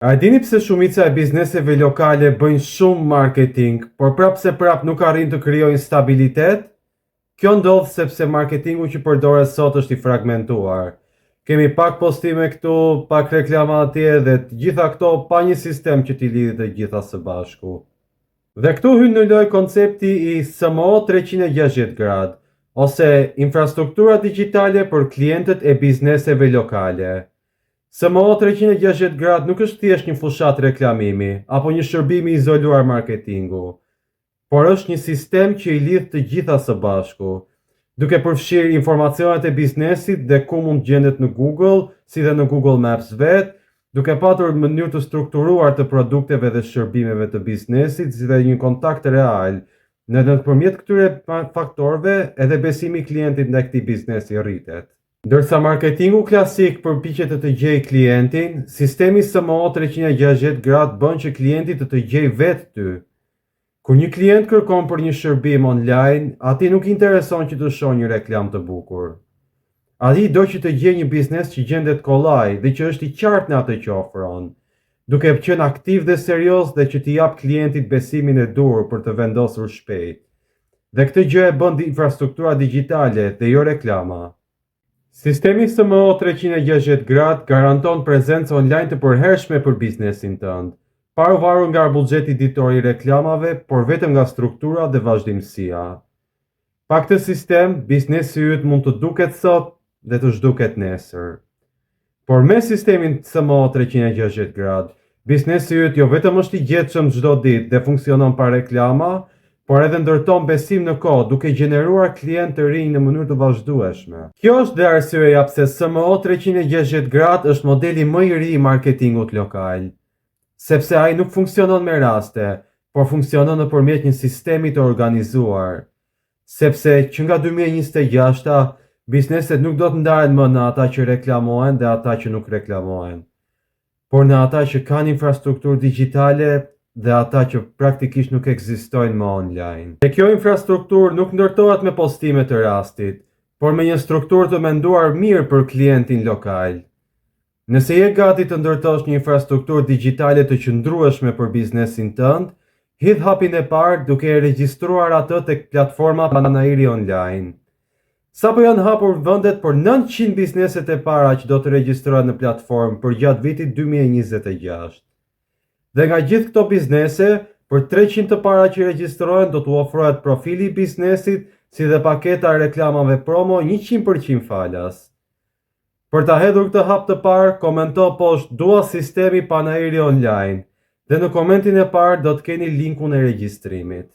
A dini pse shumica e bizneseve lokale bëjnë shumë marketing, por prapse nuk arrin të krijojnë stabilitet? Kjo ndodh sepse marketingu që përdoret sot është i fragmentuar. Kemi pak postime këtu, pak reklama atje dhe të gjitha këto pa një sistem që t'i lidhë të gjitha së bashku. Dhe këtu hyn në lojë koncepti i SMO 360 gradë, ose infrastruktura digjitale për klientët e bizneseve lokale. SMO 360 gradë nuk është thjesht një fushat reklamimi, apo një shërbim i izoluar marketingu, por është një sistem që i lidh të gjitha së bashku, duke përfshirë informacionet e biznesit dhe ku mund gjendet në Google, si dhe në Google Maps vetë, duke patur mënyrë të strukturuar të produkteve dhe shërbimeve të biznesit, si dhe një kontakt real, nëpërmjet këtyre faktorëve edhe besimi i klientit ndaj këtij biznesi rritet. Ndërsa marketingu klasik përpiqet të gjejë klientin, sistemi SMO 360 gradë bën që klienti të gjejë vetë ty. Kur një klient kërkon për një shërbim online, atij nuk intereson që të shohë një reklam të bukur. Ai do që të gjejë një biznes që gjendet kollaj dhe që është i qartë në atë që ofron, duke qenë aktiv dhe serioz dhe që t'i jap klientit besimin e dur për të vendosur shpejt. Dhe këtë gjë e bën infrastruktura digjitale dhe jo reklama. Sistemi SMO 360 gradë garanton prezencë online të përhershme për biznesin tënd, pa u varur nga buxheti ditor i reklamave, por vetëm nga struktura dhe vazhdimësia. Pa këtë sistem, biznesi yt mund të duket sot dhe të zhduket nesër. Por me sistemin SMO 360 gradë, biznesi yt jo vetëm është i gjetshëm çdo ditë dhe funksionon pa reklama, por edhe ndërton besim në kohë duke gjeneruar klient të rinj në mënyrë të vazhdueshme. Kjo është dhe arsyeja pse SMO 360 gradë është modeli më i ri i marketingut lokal. Sepse ai nuk funksionon me raste, por funksionon nëpërmjet një sistemi të organizuar. Sepse që nga 2026-a, bizneset nuk do të ndahen më në ata që reklamohen dhe ata që nuk reklamohen, por në ata që kanë infrastrukturë digjitale dhe ata që praktikisht nuk ekzistojnë më online. Dhe kjo infrastrukturë nuk ndërtohet me postime të rastit, por me një strukturë të menduar mirë për klientin lokal. Nëse je gati të ndërtosh një infrastrukturë digjitale të qëndrueshme për biznesin tënd, hidh hapin e parë duke e regjistruar atë tek platforma panajiri online. Sapo janë hapur vendet për 900 bizneset e para që do të regjistrohen në platformë për gjatë vitit 2026. Dhe nga gjithë këto biznese, për 300 të para që regjistrohen do t'u ofrohet profili i biznesit, si dhe paketa e reklamave promo 100% falas. Për ta hedhur këtë hap të parë, komento poshtë "Dua sistemi panajiri online" dhe në komentin e parë do të keni linkun e regjistrimit.